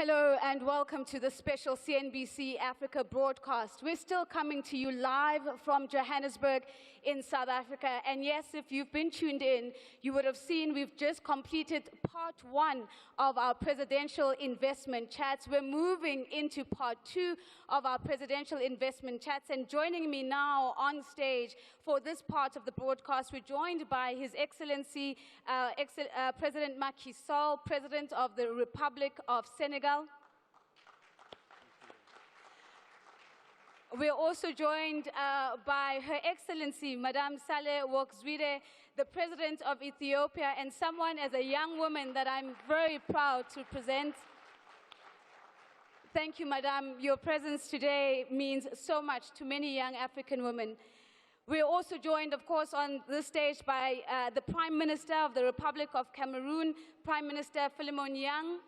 Hello and welcome to the special CNBC Africa broadcast. We're still coming to you live from Johannesburg in South Africa. And yes, if you've been tuned in, you would have seen we've just completed part 1 of our presidential investment chats. We're moving into part 2 of our presidential investment chats. And joining me now on stage for this part of the broadcast, we're joined by His Excellency President Macky Sall, President of the Republic of Senegal. We are also joined by Her Excellency, Madame Sahle-Work Zewde, the President of Ethiopia, and someone as a young woman that I'm very proud to present. Thank you, Madame. Your presence today means so much to many young African women. We are also joined, of course, on this stage by the Prime Minister of the Republic of Cameroon, Prime Minister Philémon Yang.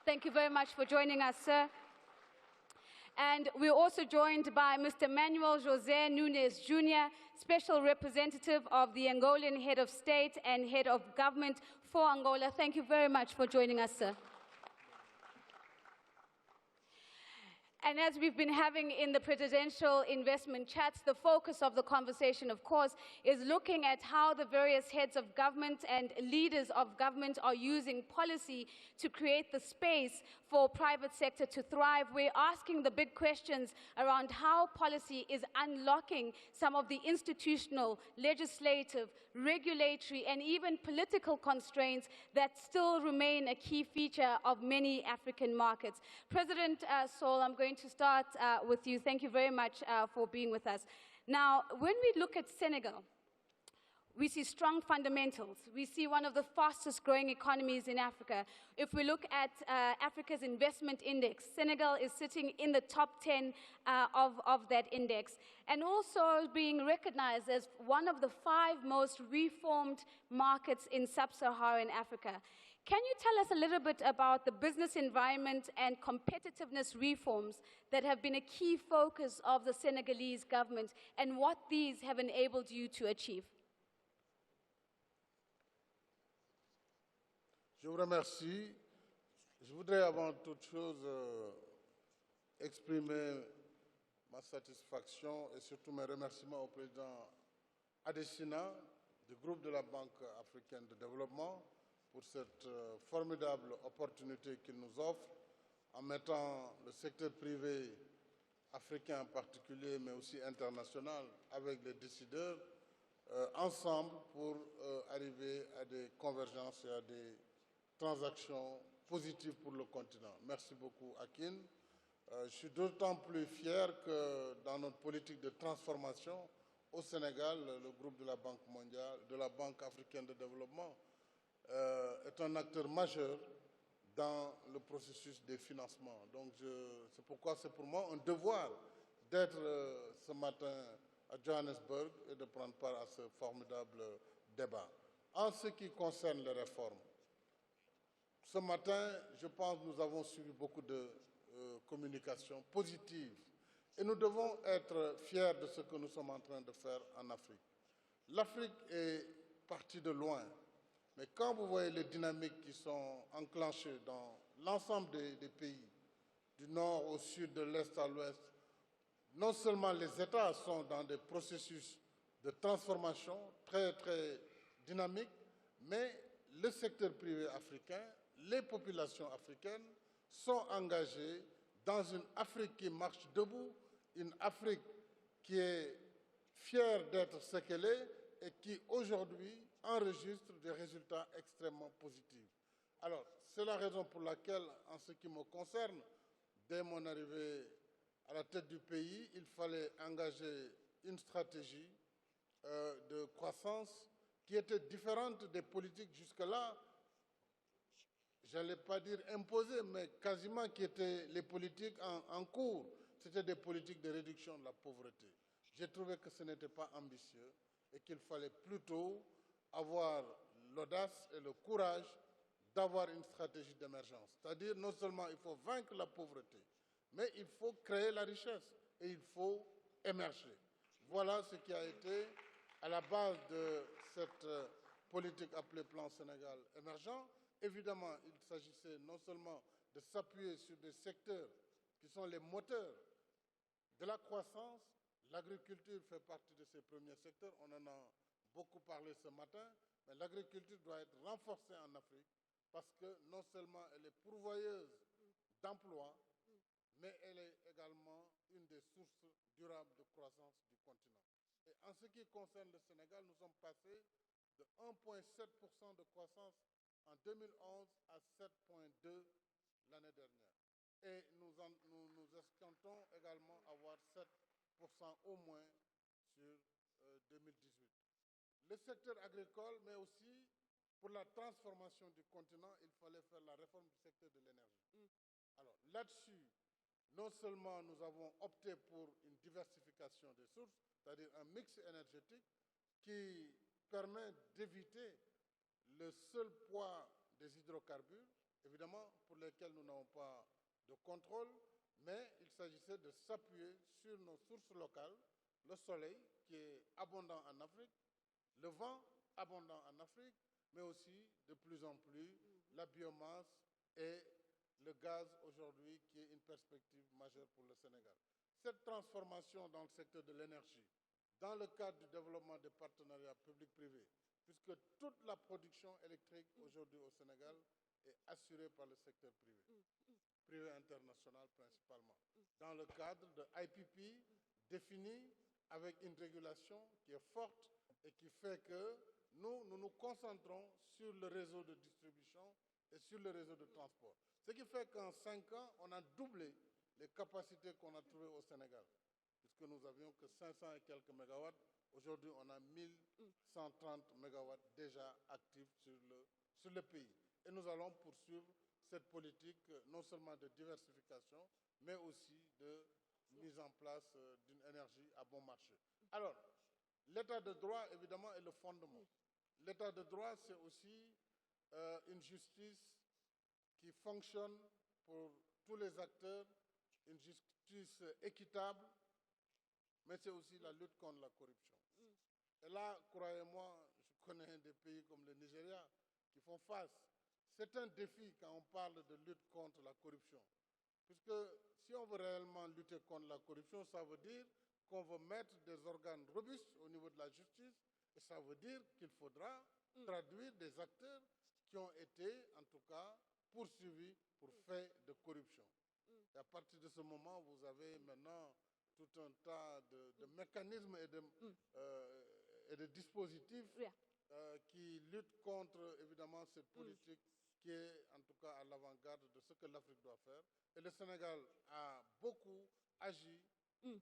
Thank you very much for joining us, sir. And we're also joined by Mr. Manuel José Nunes Jr., Special Representative of the Angolan Head of State and Head of Government for Angola. Thank you very much for joining us, sir. And as we've been having in the presidential investment chats, the focus of the conversation, of course, is looking at how the various heads of government and leaders of government are using policy to create the space for private sector to thrive. We're asking the big questions around how policy is unlocking some of the institutional, legislative, regulatory, and even political constraints that still remain a key feature of many African markets. President Sall, I'm going to start with you. Thank you very much for being with us. Now, when we look at Senegal, we see strong fundamentals. We see one of the fastest growing economies in Africa. If we look at Africa's investment index, Senegal is sitting in the top 10 of that index, and also being recognized as one of the 5 most reformed markets in sub-Saharan Africa. Can you tell us a little bit about the business environment and competitiveness reforms that have been a key focus of the Senegalese government and what these have enabled you to achieve? Je vous remercie. Je voudrais avant toute chose exprimer ma satisfaction et surtout mes remerciements au président Adesina du groupe de la Banque africaine de développement pour cette formidable opportunité qu'il nous offre en mettant le secteur privé africain en particulier, mais aussi international, avec les décideurs, ensemble pour arriver à des convergences et à des transactions positives pour le continent. Merci beaucoup, Akin. Je suis d'autant plus fier que dans notre politique de transformation au Sénégal, le groupe de la Banque mondiale, de la Banque africaine de développement, est un acteur majeur dans le processus des financements. Donc, c'est pourquoi c'est pour moi un devoir d'être ce matin à Johannesburg et de prendre part à ce formidable débat. En ce qui concerne les réformes, ce matin, je pense que nous avons suivi beaucoup de communications positives et nous devons être fiers de ce que nous sommes en train de faire en Afrique. L'Afrique est partie de loin, mais quand vous voyez les dynamiques qui sont enclenchées dans l'ensemble des pays, du nord au sud, de l'est à l'ouest, non seulement les États sont dans des processus de transformation très, très dynamiques, mais le secteur privé africain, les populations africaines sont engagées dans une Afrique qui marche debout, une Afrique qui est fière d'être ce qu'elle est et qui aujourd'hui enregistre des résultats extrêmement positifs. Alors, c'est la raison pour laquelle, en ce qui me concerne, dès mon arrivée à la tête du pays, il fallait engager une stratégie de croissance qui était différente des politiques jusque-là, je n'allais pas dire imposées, mais quasiment qui étaient les politiques en cours. C'était des politiques de réduction de la pauvreté. J'ai trouvé que ce n'était pas ambitieux et qu'il fallait plutôt avoir l'audace et le courage d'avoir une stratégie d'émergence. C'est-à-dire, non seulement il faut vaincre la pauvreté, mais il faut créer la richesse et il faut émerger. Voilà ce qui a été à la base de cette politique appelée Plan Sénégal émergent, évidemment, il s'agissait non seulement de s'appuyer sur des secteurs qui sont les moteurs de la croissance. L'agriculture fait partie de ces premiers secteurs. On en a beaucoup parlé ce matin, mais l'agriculture doit être renforcée en Afrique parce que non seulement elle est pourvoyeuse d'emplois, mais elle est également une des sources durables de croissance du continent. Et en ce qui concerne le Sénégal, nous sommes passés de 1,7% de croissance en 2011 à 7,2% l'année dernière. Et nous escomptons également avoir 7% au moins sur 2018. Le secteur agricole, mais aussi pour la transformation du continent, il fallait faire la réforme du secteur de l'énergie. Alors là-dessus, non seulement nous avons opté pour une diversification des sources, c'est-à-dire un mix énergétique qui permet d'éviter le seul poids des hydrocarbures, évidemment pour lesquels nous n'avons pas de contrôle, mais il s'agissait de s'appuyer sur nos sources locales, le soleil qui est abondant en Afrique, le vent abondant en Afrique, mais aussi de plus en plus la biomasse et le gaz aujourd'hui qui est une perspective majeure pour le Sénégal. Cette transformation dans le secteur de l'énergie, dans le cadre du développement des partenariats publics-privés, puisque toute la production électrique aujourd'hui au Sénégal est assurée par le secteur privé, privé international principalement, dans le cadre de IPP défini avec une régulation qui est forte et qui fait que nous nous concentrons sur le réseau de distribution et sur le réseau de transport. Ce qui fait qu'en 5 ans, on a doublé les capacités qu'on a trouvées au Sénégal, puisque nous n'avions que 500 et quelques mégawatts. Aujourd'hui, on a 1130 mégawatts déjà actifs sur le pays. Et nous allons poursuivre cette politique non seulement de diversification, mais aussi de mise en place d'une énergie à bon marché. Alors, l'état de droit, évidemment, est le fondement. L'état de droit, c'est aussi une justice qui fonctionne pour tous les acteurs, une justice équitable, mais c'est aussi la lutte contre la corruption. Et là, croyez-moi, je connais des pays comme le Nigeria qui font face. C'est un défi quand on parle de lutte contre la corruption. Puisque si on veut réellement lutter contre la corruption, ça veut dire qu'on veut mettre des organes robustes au niveau de la justice, et ça veut dire qu'il faudra traduire des acteurs qui ont été, en tout cas, poursuivis pour faits de corruption. Et à partir de ce moment, vous avez maintenant tout un tas de mécanismes et de dispositifs qui luttent contre, évidemment, cette politique qui est, en tout cas, à l'avant-garde de ce que l'Afrique doit faire. Et le Sénégal a beaucoup agi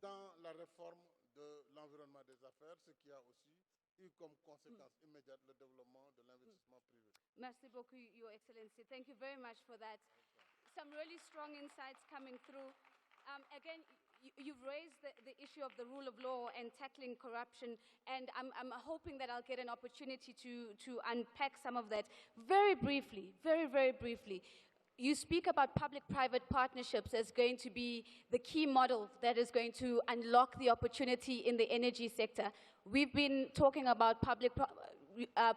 dans la réforme de l'environnement des affaires, ce qui a aussi eu comme conséquence immédiate le développement de l'investissement privé. Merci beaucoup, Your Excellency. Thank you very much for that. Some really strong insights coming through. Again, you've raised the issue of the rule of law and tackling corruption, and I'm hoping that I'll get an opportunity to unpack some of that. Very briefly, very briefly, you speak about public-private partnerships as going to be the key model that is going to unlock the opportunity in the energy sector. We've been talking about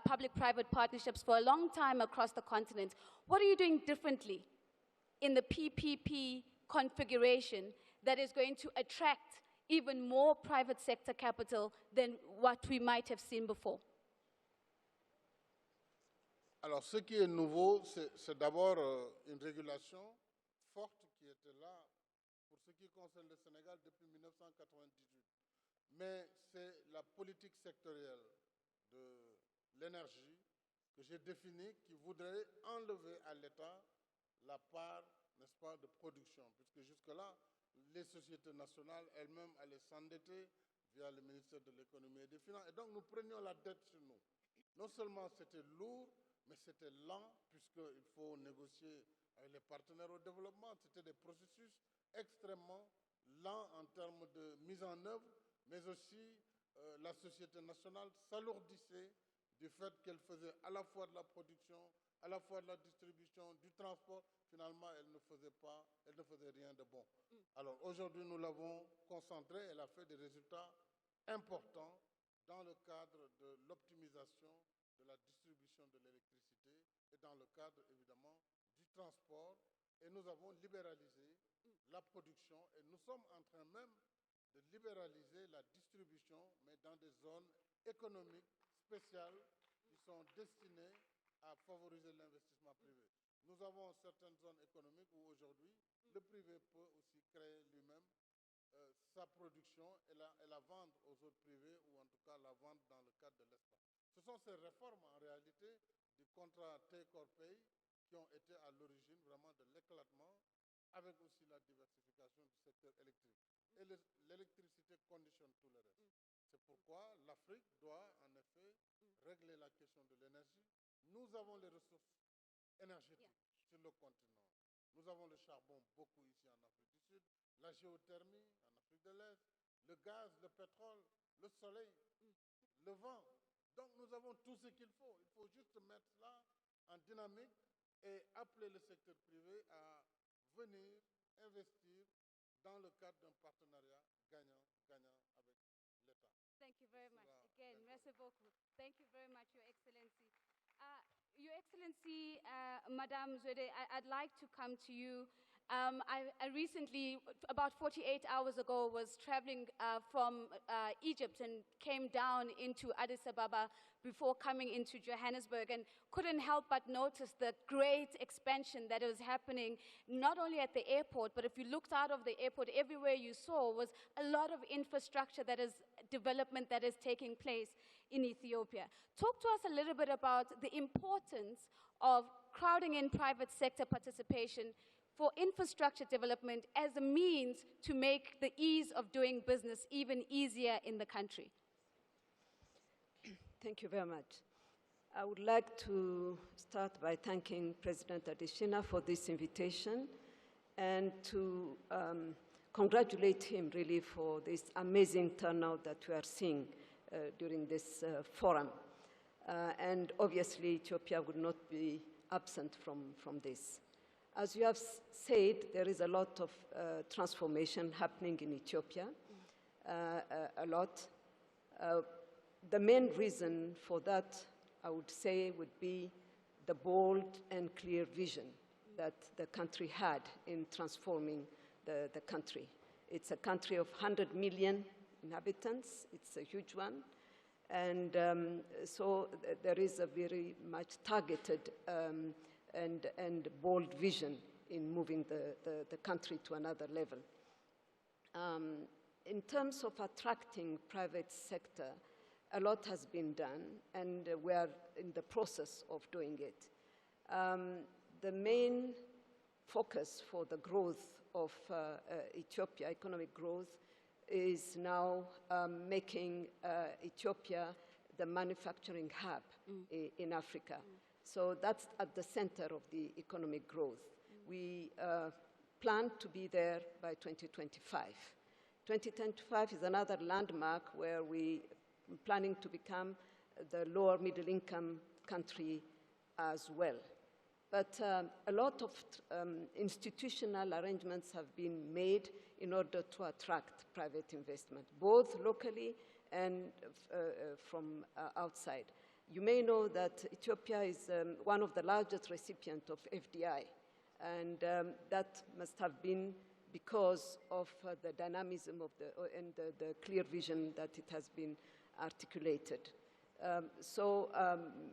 public-private partnerships for a long time across the continent. What are you doing differently in the PPP configuration that is going to attract even more private sector capital than what we might have seen before? Alors, ce qui est nouveau, c'est d'abord une régulation forte qui était là pour ce qui concerne le Sénégal depuis 1998. Mais c'est la politique sectorielle de l'énergie que j'ai définie qui voudrait enlever à l'État la part, n'est-ce pas, de production, puisque jusque-là, les sociétés nationales elles-mêmes allaient s'endetter via le ministère de l'économie et des finances. Et donc, nous prenions la dette sur nous. Non seulement c'était lourd, mais c'était lent, puisqu'il faut négocier avec les partenaires au développement. C'était des processus extrêmement lents en termes de mise en œuvre, mais aussi la société nationale s'alourdissait du fait qu'elle faisait à la fois de la production, à la fois de la distribution, du transport. Finalement, elle ne faisait rien de bon. Alors aujourd'hui, nous l'avons concentrée, elle a fait des résultats importants dans le cadre de l'optimisation de de la distribution de l'électricité et dans le cadre, évidemment, du transport. Et nous avons libéralisé la production et nous sommes en train même de libéraliser la distribution, mais dans des zones économiques spéciales qui sont destinées à favoriser l'investissement privé. Nous avons certaines zones économiques où aujourd'hui, le privé peut aussi créer lui-même sa production et la vendre aux autres privés ou en tout cas la vendre dans le cadre de l'espace. Ce sont ces réformes en réalité du contrat Take or Pay qui ont été à l'origine vraiment de l'éclatement avec aussi la diversification du secteur électrique. Et l'électricité conditionne tout le reste. C'est pourquoi l'Afrique doit en effet régler la question de l'énergie. Nous avons les ressources énergétiques sur le continent. Nous avons le charbon beaucoup ici en Afrique du Sud, la géothermie en Afrique de l'Est, le gaz, le pétrole, le soleil, le vent. Donc nous avons tout ce qu'il faut. Il faut juste mettre cela en dynamique et appeler le secteur privé à venir investir dans le cadre d'un partenariat gagnant-gagnant avec l'État. Thank you very much. Again, merci beaucoup. Thank you very much, Your Excellency. Your Excellency, Madame Zewde, I'd like to come to you. I recently, about 48 hours ago, was traveling from Egypt and came down into Addis Ababa before coming into Johannesburg, and couldn't help but notice the great expansion that was happening, not only at the airport, but if you looked out of the airport, everywhere you saw was a lot of infrastructure that is development that is taking place in Ethiopia. Talk to us a little bit about the importance of crowding in private sector participation for infrastructure development as a means to make the ease of doing business even easier in the country. Thank you very much. I would like to start by thanking President Adesina for this invitation and to congratulate him really for this amazing turnout that we are seeing during this forum. And obviously Ethiopia would not be absent from this. As you have said, there is a lot of transformation happening in Ethiopia, a lot. The main reason for that, I would say, would be the bold and clear vision that the country had in transforming the country. It's a country of 100 million inhabitants. It's a huge one. And so there is a very much targeted and bold vision in moving the country to another level. In terms of attracting private sector, a lot has been done, and we are in the process of doing it. The main focus for the growth of Ethiopia, economic growth, is now making Ethiopia the manufacturing hub in Africa. So that's at the center of the economic growth. We plan to be there by 2025. 2025 is another landmark where we are planning to become the lower middle income country as well. But a lot of institutional arrangements have been made in order to attract private investment, both locally and from outside. You may know that Ethiopia is one of the largest recipients of FDI, and that must have been because of the dynamism of and the clear vision that it has been articulated.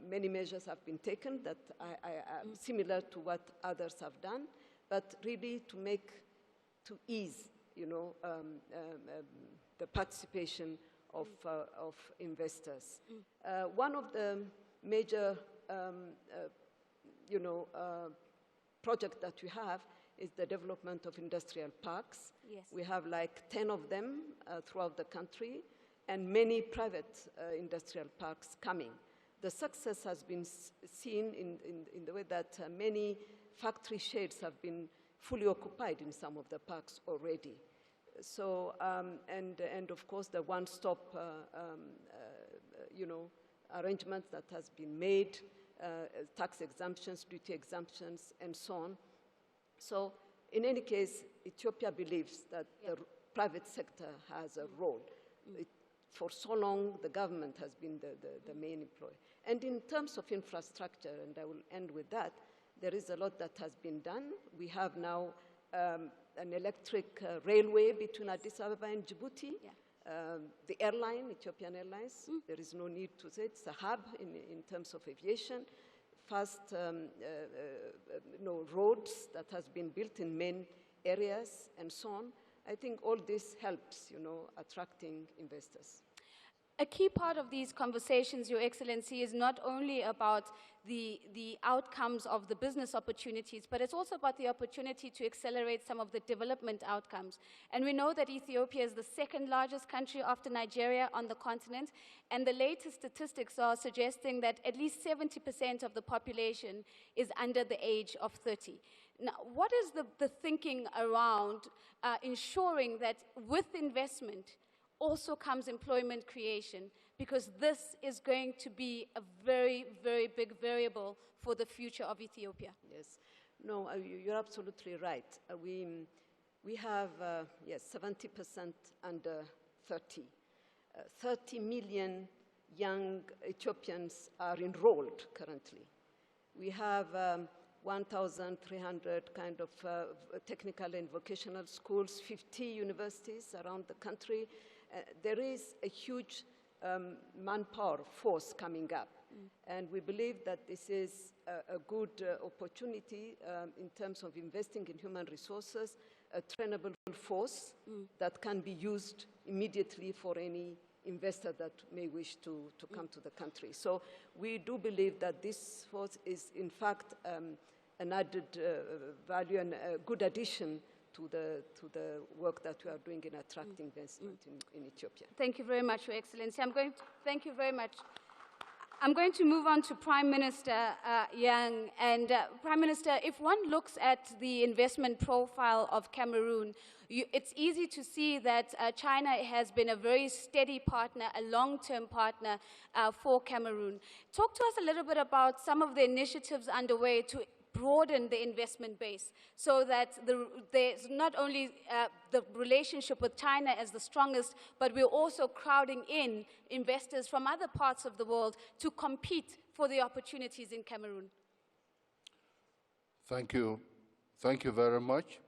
Many measures have been taken that are similar to what others have done, but really to ease, the participation of investors. One of the major, projects that we have is the development of industrial parks. Yes. We have like 10 of them throughout the country, and many private industrial parks coming. The success has been seen in the way that many factory sheds have been fully occupied in some of the parks already. So, and of course, the one-stop, arrangements that has been made, tax exemptions, duty exemptions, and so on. So, in any case, Ethiopia believes that the private sector has a role. For so long, the government has been the main employer. And in terms of infrastructure, and I will end with that, there is a lot that has been done. We have now an electric railway between Addis Ababa and Djibouti. Yeah. The airline, Ethiopian Airlines, there is no need to say it's a hub in terms of aviation. Fast roads that has been built in main areas and so on. I think all this helps, attracting investors. A key part of these conversations, Your Excellency, is not only about the outcomes of the business opportunities, but it's also about the opportunity to accelerate some of the development outcomes. And we know that Ethiopia is the second largest country after Nigeria on the continent, and the latest statistics are suggesting that at least 70% of the population is under the age of 30. Now, what is the thinking around ensuring that with investment also comes employment creation, because this is going to be a very, very big variable for the future of Ethiopia? Yes. No, you're absolutely right. We have, yes, 70% under 30. 30 million young Ethiopians are enrolled currently. We have 1,300 kind of technical and vocational schools, 50 universities around the country. There is a huge manpower force coming up. And we believe that this is a good opportunity in terms of investing in human resources, a trainable force that can be used immediately for any investor that may wish to come to the country. So we do believe that this force is, in fact, an added value and a good addition to the work that we are doing in attracting investment in Ethiopia. Thank you very much, Your Excellency. Thank you very much. I'm going to move on to Prime Minister Yang. And Prime Minister, if one looks at the investment profile of Cameroon, it's easy to see that China has been a very steady partner, a long-term partner for Cameroon. Talk to us a little bit about some of the initiatives underway to broaden the investment base, so that there's not only the relationship with China as the strongest, but we're also crowding in investors from other parts of the world to compete for the opportunities in Cameroon. Thank you. Thank you very much.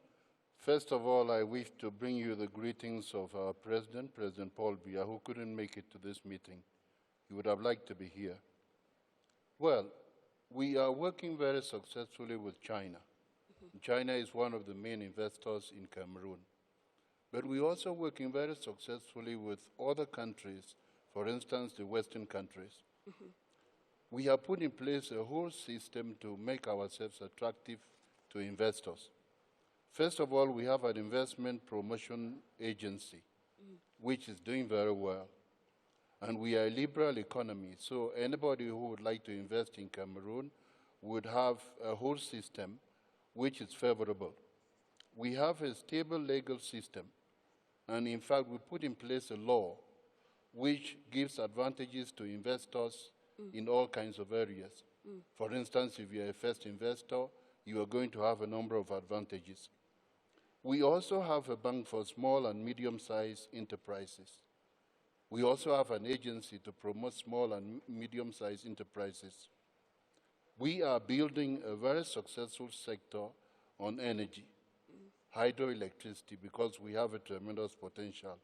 First of all, I wish to bring you the greetings of our President, President Paul Biya, who couldn't make it to this meeting. He would have liked to be here. Well, we are working very successfully with China. China is one of the main investors in Cameroon. But we're also working very successfully with other countries, for instance, the Western countries. We have put in place a whole system to make ourselves attractive to investors. First of all, we have an investment promotion agency, which is doing very well. And we are a liberal economy, so anybody who would like to invest in Cameroon would have a whole system which is favorable. We have a stable legal system, and in fact, we put in place a law which gives advantages to investors in all kinds of areas. For instance, if you're a first investor, you are going to have a number of advantages. We also have a bank for small and medium-sized enterprises. We also have an agency to promote small and medium-sized enterprises. We are building a very successful sector on energy, hydroelectricity, because we have a tremendous potential.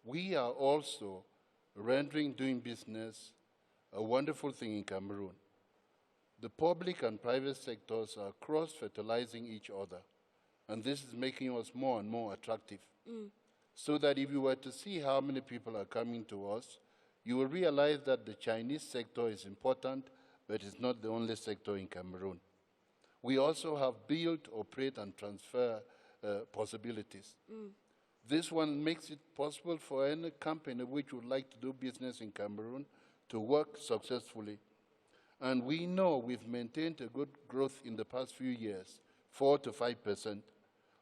We are also rendering doing business a wonderful thing in Cameroon. The public and private sectors are cross-fertilizing each other, and this is making us more and more attractive. So that if you were to see how many people are coming to us, you will realize that the Chinese sector is important, but it's not the only sector in Cameroon. We also have build, operate, and transfer possibilities. This one makes it possible for any company which would like to do business in Cameroon to work successfully. And we know we've maintained a good growth in the past few years, 4 to 5%.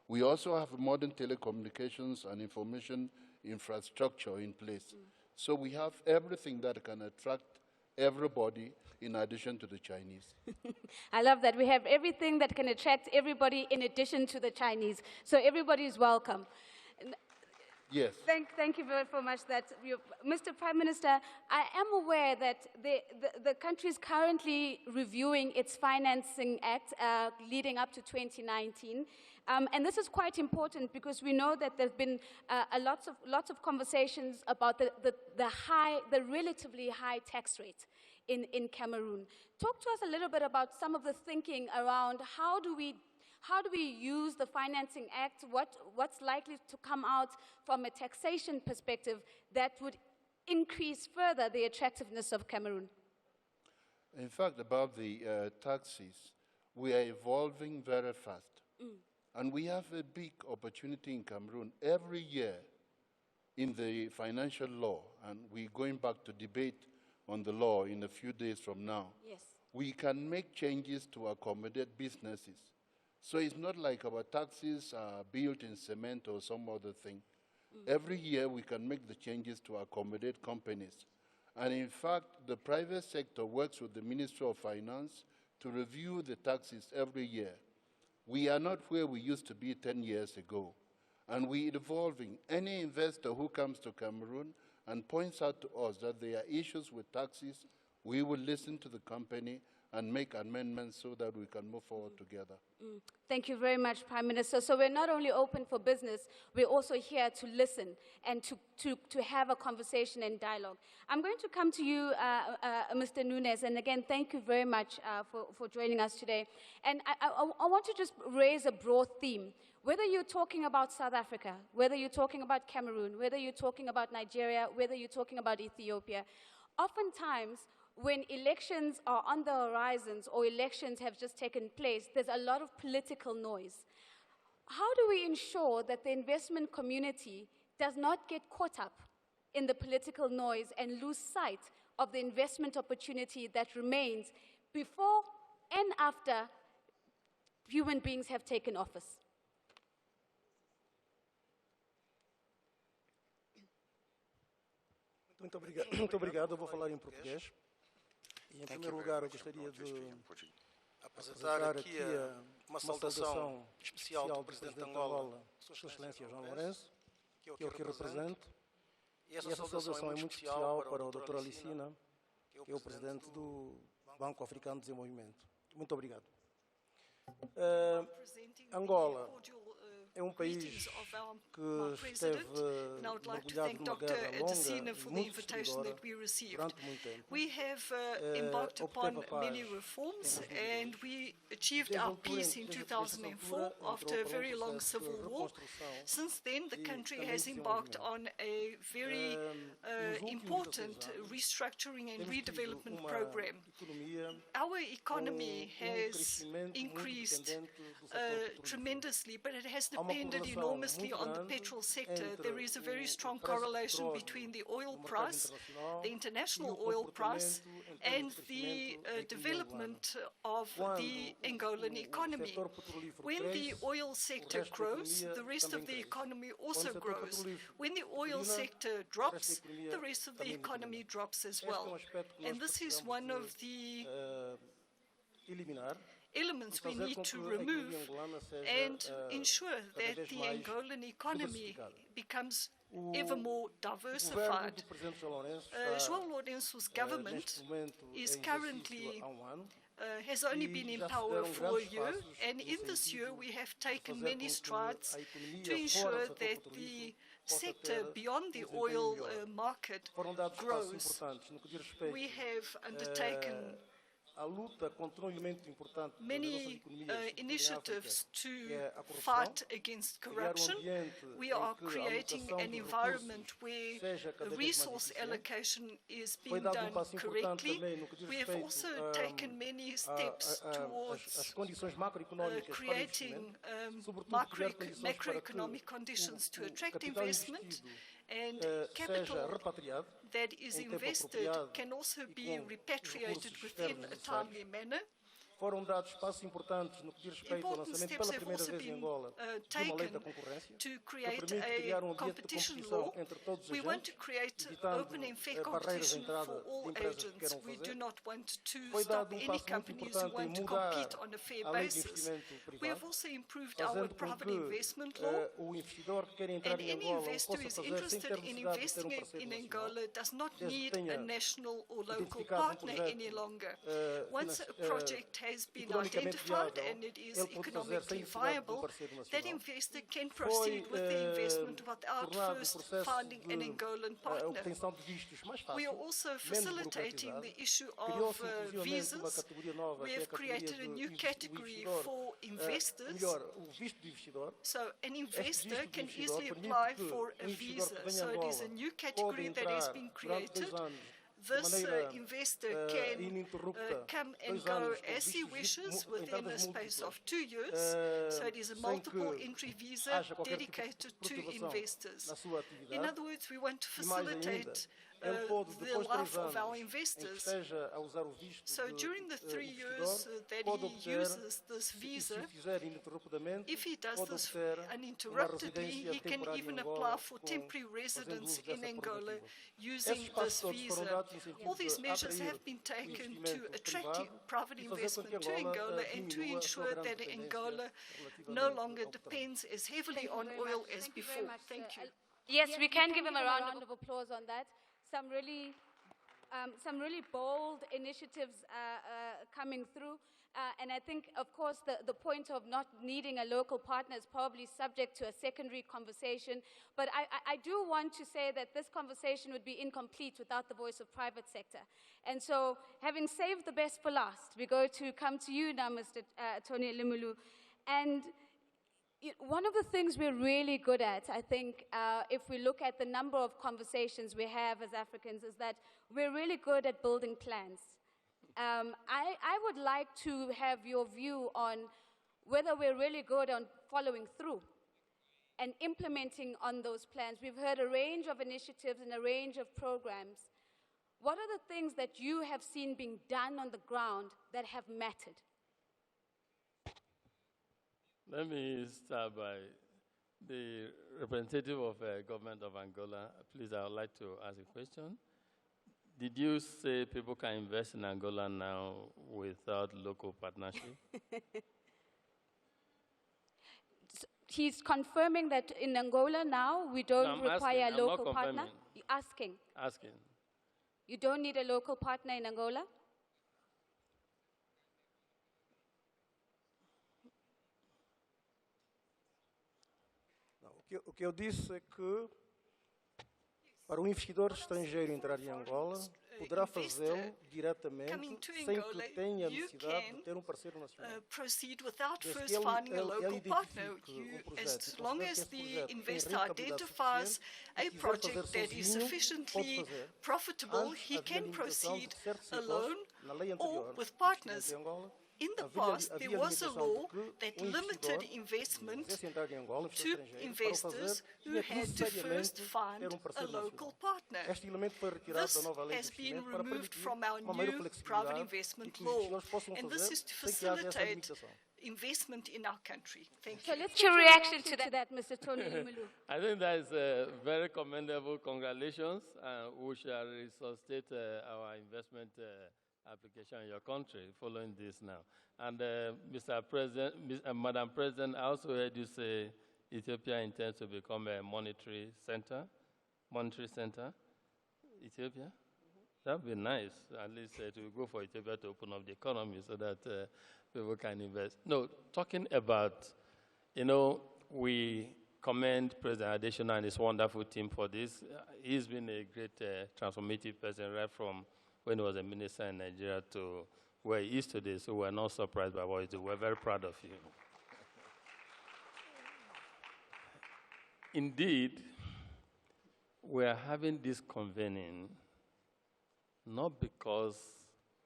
We also have modern telecommunications and information infrastructure in place. So we have everything that can attract everybody in addition to the Chinese. I love that. We have everything that can attract everybody in addition to the Chinese. So everybody is welcome. Yes. Thank you very much. Mr. Prime Minister, I am aware that the country is currently reviewing its Financing Act leading up to 2019. And this is quite important because we know that there's been lots of conversations about the relatively high tax rate in Cameroon. Talk to us a little bit about some of the thinking around how do we use the Financing Act, what's likely to come out from a taxation perspective that would increase further the attractiveness of Cameroon? In fact, about the taxes, we are evolving very fast. And we have a big opportunity in Cameroon every year in the financial law, and we're going back to debate on the law in a few days from now. Yes. We can make changes to accommodate businesses. So it's not like our taxes are built in cement or some other thing. Every year we can make the changes to accommodate companies. And in fact, the private sector works with the Ministry of Finance to review the taxes every year. We are not where we used to be 10 years ago. And we're evolving. Any investor who comes to Cameroon and points out to us that there are issues with taxes, we will listen to the company and make amendments so that we can move forward together. Thank you very much, Prime Minister. So we're not only open for business, we're also here to listen and to have a conversation and dialogue. I'm going to come to you, Mr. Nunes, and again, thank you very much for joining us today. And I want to just raise a broad theme. Whether you're talking about South Africa, whether you're talking about Cameroon, whether you're talking about Nigeria, whether you're talking about Ethiopia, oftentimes, when elections are on the horizons or elections have just taken place, there's a lot of political noise. How do we ensure that the investment community does not get caught up in the political noise and lose sight of the investment opportunity that remains before and after human beings have taken office? Muito obrigado. Eu vou falar em português. E, em primeiro lugar, eu gostaria de apresentar aqui uma saudação especial do Presidente de Angola, Sua Excelência João Lourenço, que eu aqui represento. E essa saudação é muito especial para o Dr. Alicina, que é o Presidente do Banco Africano de Desenvolvimento. Muito obrigado. Angola é um país que esteve mergulhado numa guerra longa e muito sofredora durante muito tempo. We have embarked upon many reforms, and we achieved our peace in 2004 after a very long civil war. Since then, the country has embarked on a very important restructuring and redevelopment program. Our economy has increased tremendously, but it has depended enormously on the petrol sector. There is a very strong correlation between the oil price, the international oil price, and the development of the Angolan economy. When the oil sector grows, the rest of the economy also grows. When the oil sector drops, the rest of the economy drops as well. And this is one of the elements we need to remove and ensure that the Angolan economy becomes ever more diversified. João Lourenço's government is currently has only been in power for a year, and in this year we have taken many strides to ensure that the sector beyond the oil market grows. We have undertaken many initiatives to fight against corruption. We are creating an environment where resource allocation is being done correctly. We have also taken many steps towards creating macroeconomic conditions to attract investment, and capital that is invested can also be repatriated within a timely manner. foram dados passos importantes no que diz respeito ao lançamento pela primeira vez em Angola de uma lei da concorrência que permite criar um ambiente de competição entre todos os agentes, evitando barreiras de entrada de empresas que queiram fazer. Foi dado passo muito importante em mudar a lei de investimento privado, fazendo com que o investidor que quer entrar em Angola possa fazer sem ter necessidade de ter parceiro nacional, desde que tenha national or local identificado partner any longer. Once a project has been identified and it is economically viable, that investor can proceed with the investment without first finding an Angolan partner. We are also facilitating the issue of visas. We have created a new category for investors. So an investor can easily apply for a visa. So it is a new category that has been created. This investor can come and go as he wishes within a space of 2 years. So it is a multiple entry visa dedicated to investors. In other words, we want to facilitate the life of our investors. So during the 3 years that he uses this visa, if he does this uninterruptedly, he can even apply for temporary residence in Angola using this visa. All these measures have been taken to attract private investment to Angola and to ensure that Angola no longer depends as heavily on oil as before. Thank you. Yes, we can give him a round of applause on that. Some really bold initiatives coming through. And I think, of course, the point of not needing a local partner is probably subject to a secondary conversation. But I do want to say that this conversation would be incomplete without the voice of private sector. And so, having saved the best for last, we go to come to you now, Mr. Tony Limulu. And one of the things we're really good at, I think, if we look at the number of conversations we have as Africans, is that we're really good at building plans. I would like to have your view on whether we're really good on following through and implementing on those plans. We've heard a range of initiatives and a range of programs. What are the things that you have seen being done on the ground that have mattered? Let me start by the representative of government of Angola. Please, I would like to ask a question. Did you say people can invest in Angola now without local partnership? He's confirming that in Angola now we don't require a local partner? You're asking? Asking. You don't need a local partner in Angola? O que eu disse é que para um investidor estrangeiro entrar em Angola, poderá fazê-lo diretamente sem que tenha necessidade de ter parceiro nacional. Proceed without first finding a local partner. As long as the investor identifies a project that is sufficiently profitable, he can proceed alone or with partners. In the past, there was a law that limited investment to investors who had to first find a local partner. This has been removed from our new private investment law, and this is to facilitate investment in our country. Thank you. So let's your reaction to that, Mr. Tony Limulu. I think that is very commendable. Congratulations. We shall resuscitate our investment application in your country following this now. And Mr. President, Madam President, I also heard you say Ethiopia intends to become a monetary center. Ethiopia? That would be nice, at least to go for Ethiopia to open up the economy so that people can invest. No, talking about, we commend President Adesina and his wonderful team for this. He's been a great transformative person right from when he was a minister in Nigeria to where he is today, so we're not surprised by what he did. We're very proud of you. Indeed, we are having this convening not because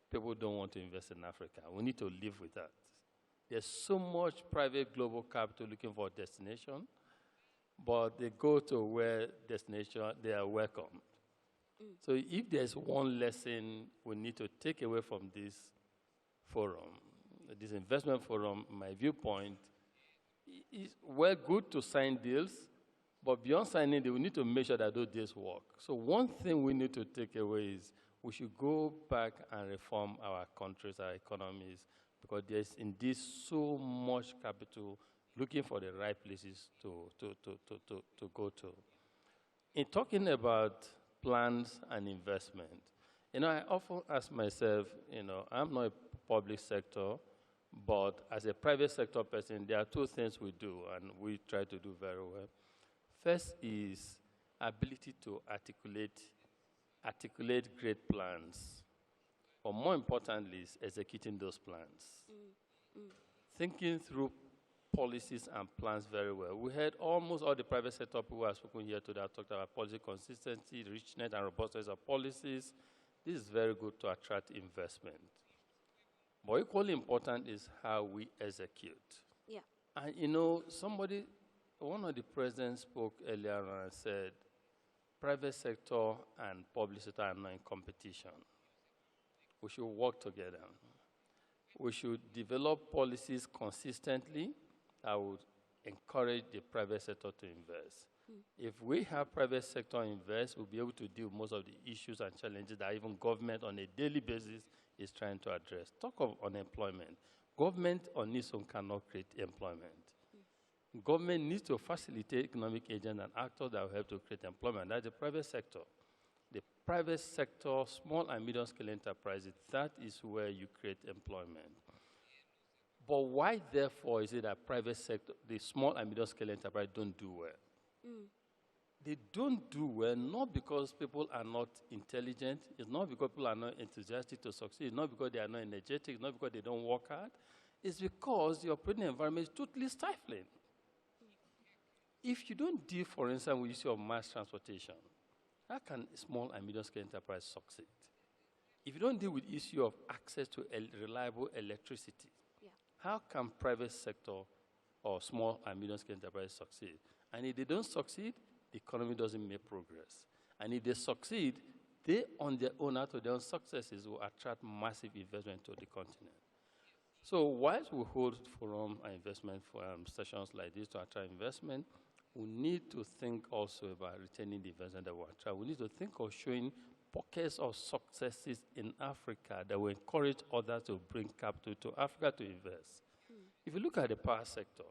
people don't want to invest in Africa. We need to live with that. There's so much private global capital looking for a destination, but they go to where destination they are welcome. So if there's one lesson we need to take away from this forum, this investment forum, my viewpoint, is well good to sign deals, but beyond signing, we need to make sure that those deals work. So one thing we need to take away is we should go back and reform our countries, our economies, because there's indeed so much capital looking for the right places to go to. In talking about plans and investment, I often ask myself, I'm not a public sector, but as a private sector person, there are two things we do, and we try to do very well. First is ability to articulate great plans, but more importantly is executing those plans. Thinking through policies and plans very well. We heard almost all the private sector people who have spoken here today talked about policy consistency, richness, and robustness of policies. This is very good to attract investment. But equally important is how we execute. Yeah. And one of the presidents spoke earlier on and said, private sector and public sector are not in competition. We should work together. We should develop policies consistently that would encourage the private sector to invest. If we have private sector invest, we'll be able to deal with most of the issues and challenges that even government on a daily basis is trying to address. Talk of unemployment. Government on its own cannot create employment. Government needs to facilitate economic agents and actors that will help to create employment. That's the private sector. The private sector, small and medium-scale enterprises, that is where you create employment. But why, therefore, is it that private sector, the small and medium-scale enterprises don't do well? They don't do well not because people are not intelligent, it's not because people are not enthusiastic to succeed, it's not because they are not energetic, it's not because they don't work hard, it's because the operating environment is totally stifling. If you don't deal, for instance, with the issue of mass transportation, how can a small and medium-scale enterprise succeed? If you don't deal with the issue of access to reliable electricity, how can private sector or small and medium-scale enterprise succeed? And if they don't succeed, the economy doesn't make progress. And if they succeed, they on their own, out of their own successes, will attract massive investment to the continent. So whilst we hold forum and investment sessions like this to attract investment, we need to think also about retaining the investment that we attract. We need to think of showing pockets of successes in Africa that will encourage others to bring capital to Africa to invest. If you look at the power sector,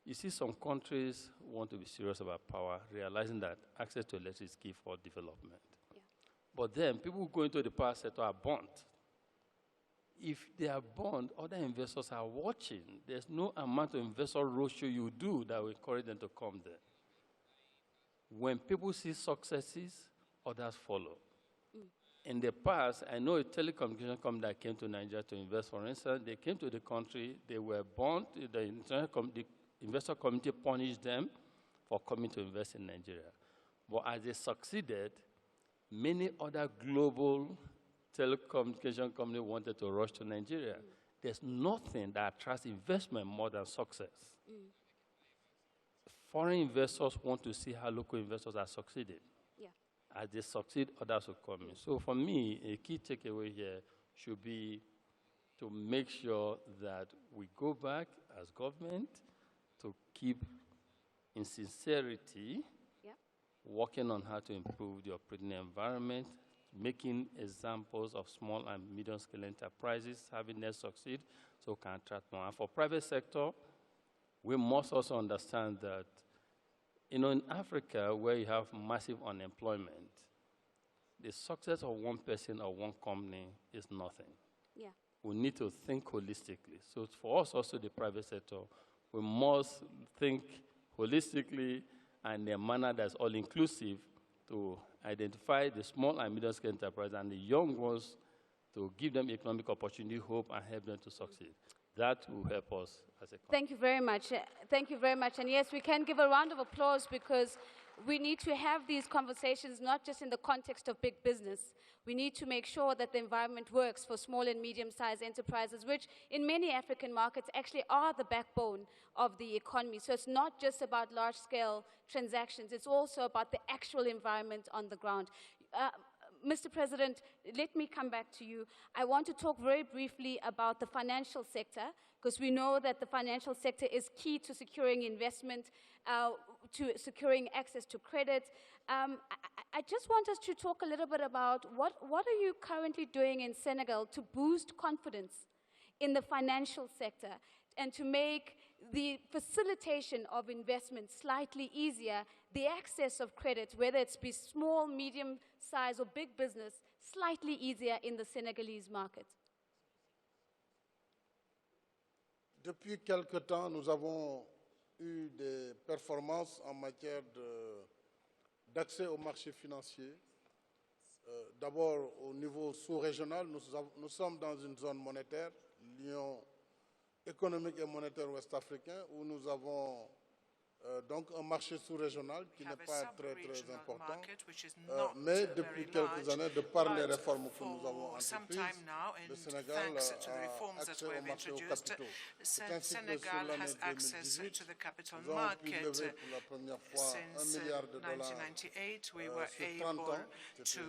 you see some countries want to be serious about power, realizing that access to electricity is key for development. But then people who go into the power sector are burnt. If they are burnt, other investors are watching. There's no amount of investor roadshow you do that will encourage them to come there. When people see successes, others follow. In the past, I know a telecommunication company that came to Nigeria to invest, for instance, they came to the country, they were burnt, the investor community punished them for coming to invest in Nigeria. But as they succeeded, many other global telecommunication companies wanted to rush to Nigeria. There's nothing that attracts investment more than success. Foreign investors want to see how local investors are succeeding. As they succeed, others will come in. So for me, a key takeaway here should be to make sure that we go back as government to keep in sincerity working on how to improve the operating environment, making examples of small and medium-scale enterprises, having them succeed so we can attract more. And for private sector, we must also understand that in Africa, where you have massive unemployment, the success of one person or one company is nothing. We need to think holistically. So for us also, the private sector, we must think holistically and in a manner that's all-inclusive to identify the small and medium-scale enterprise and the young ones to give them economic opportunity, hope, and help them to succeed. That will help us as a country. Thank you very much. Thank you very much. And yes, we can give a round of applause because we need to have these conversations not just in the context of big business. We need to make sure that the environment works for small and medium-sized enterprises, which in many African markets actually are the backbone of the economy. So it's not just about large-scale transactions. It's also about the actual environment on the ground. Mr. President, let me come back to you. I want to talk very briefly about the financial sector, because we know that the financial sector is key to securing investment, to securing access to credit. I just want us to talk a little bit about what are you currently doing in Senegal to boost confidence in the financial sector and to make the facilitation of investment slightly easier, the access of credit, whether it's be small, medium size or big business, slightly easier in the Senegalese market? Depuis quelque temps, nous avons eu des performances en matière d'accès au marché financier. D'abord, au niveau sous-régional, nous sommes dans une zone monétaire, l'Union économique et monétaire ouest-africain, où nous avons donc un marché sous-régional qui n'est pas très important, mais depuis quelques années, de par les réformes que nous avons entreprises, le Sénégal a accès au marché aux capitaux. C'est ainsi que sur l'année 2018, nous avons pu lever pour la première fois $1 milliard sur 30 ans. To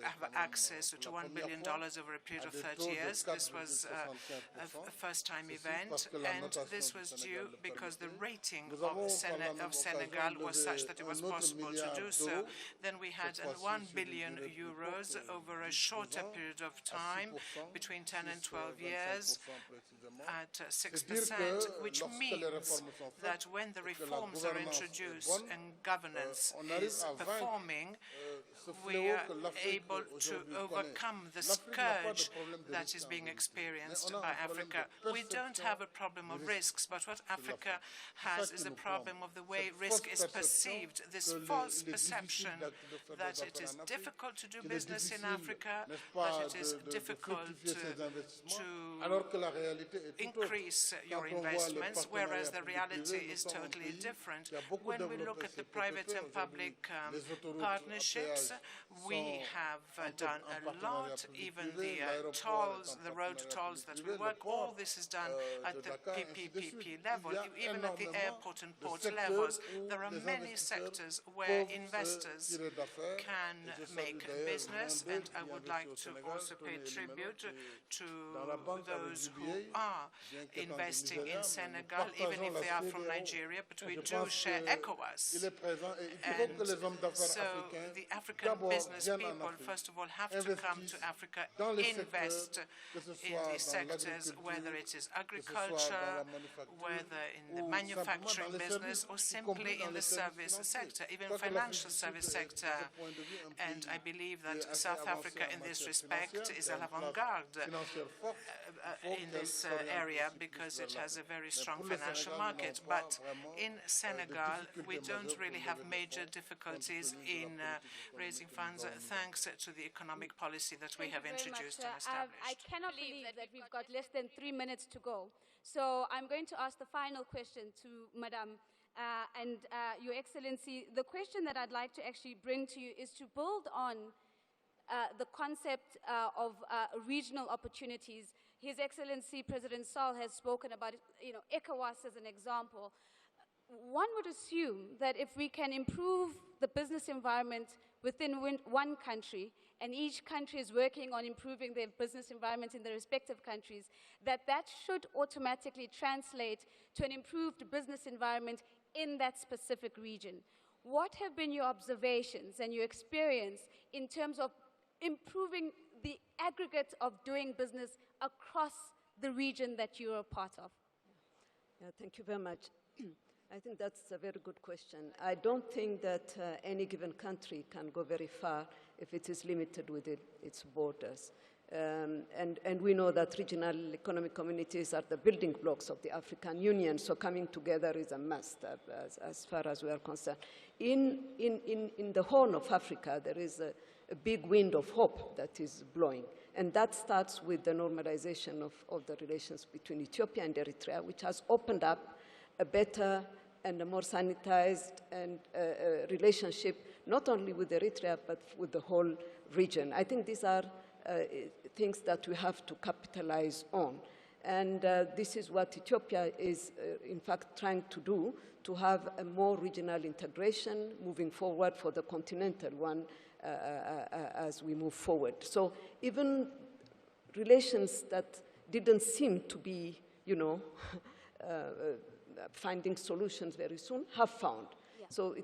have access to $1 billion over a period of 30 years. This was a first-time event, and this was due because the rating of Senegal was such that it was possible to do so. Then we had 1 billion euros over a shorter period of time, between 10 and 12 years, at 6%, which means that when the reforms are introduced and governance is performing, we are able to overcome the scourge that is being experienced by Africa. We don't have a problem of risks, but what Africa has is a problem of the way risk is perceived, this false perception that it is difficult to do business in Africa, that it is difficult to increase your investments, whereas the reality is totally different. When we look at the private and public partnerships, we have done a lot, even the tolls, the road tolls that we work, all this is done at the PPP level, even at the airport and port levels. There are many sectors where investors can make business, and I would like to also pay tribute to those who are investing in Senegal, even if they are from Nigeria, but we do share ECOWAS. And so the African business people, first of all, have to come to Africa, invest in the sectors, whether it is agriculture, whether in the manufacturing business, or simply in the service sector, even financial service sector. And I believe that South Africa in this respect is an avant-garde in this area because it has a very strong financial market. But in Senegal, we don't really have major difficulties in raising funds thanks to the economic policy that we have introduced and established. I cannot believe that we've got less than 3 minutes to go. So I'm going to ask the final question to Madame and Your Excellency. The question that I'd like to actually bring to you is to build on the concept of regional opportunities. His Excellency President Sall has spoken about, ECOWAS as an example. One would assume that if we can improve the business environment within one country, and each country is working on improving their business environment in their respective countries, that should automatically translate to an improved business environment in that specific region. What have been your observations and your experience in terms of improving the aggregate of doing business across the region that you are a part of? Yeah, thank you very much. I think that's a very good question. I don't think that any given country can go very far if it is limited within its borders. And we know that regional economic communities are the building blocks of the African Union, so coming together is a must as far as we are concerned. In the Horn of Africa, there is a big wind of hope that is blowing, and that starts with the normalization of the relations between Ethiopia and Eritrea, which has opened up a better and a more sanitized and relationship, not only with Eritrea, but with the whole region. I think these are things that we have to capitalize on. And this is what Ethiopia is, in fact, trying to do, to have a more regional integration moving forward for the continental one, as we move forward. So even relations that didn't seem to be, you know, finding solutions very soon have found. Yeah. So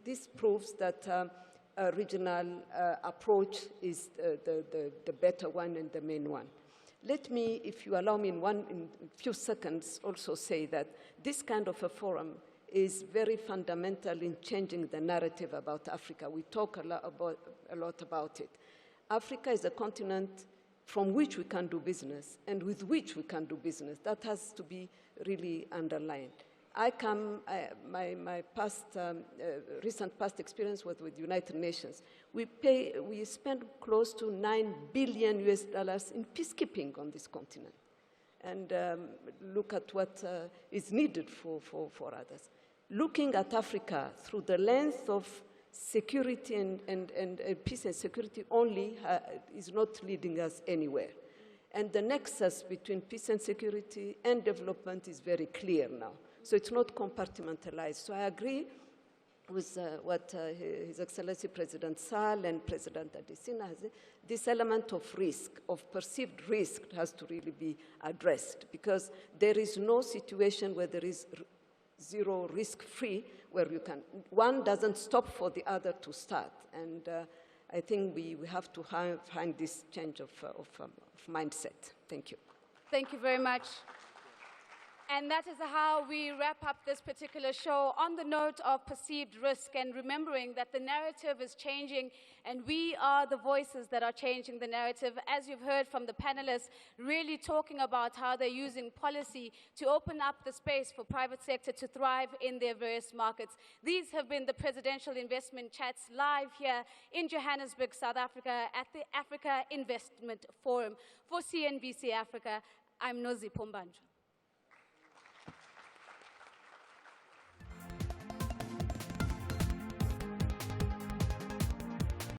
this proves that a regional approach is the better one and the main one. Let me, if you allow me in a few seconds, also say that this kind of a forum is very fundamental in changing the narrative about Africa. We talk a lot about it. Africa is a continent from which we can do business and with which we can do business. That has to be really underlined. My recent past experience was with the United Nations. We spend close to $9 billion in peacekeeping on this continent. And look at what is needed for others. Looking at Africa through the lens of security and peace and security only is not leading us anywhere. And the nexus between peace and security and development is very clear now. So it's not compartmentalized. So I agree with what His Excellency President Sall and President Adesina has said. This element of risk, of perceived risk, has to really be addressed, because there is no situation where there is zero risk-free, where you can, one doesn't stop for the other to start. And I think we have to find this change of mindset. Thank you. Thank you very much. And that is how we wrap up this particular show, on the note of perceived risk and remembering that the narrative is changing and we are the voices that are changing the narrative. As you've heard from the panelists, really talking about how they're using policy to open up the space for private sector to thrive in their various markets. These have been the Presidential Investment Chats live here in Johannesburg, South Africa at the Africa Investment Forum. For CNBC Africa, I'm Nozi Pombanjo.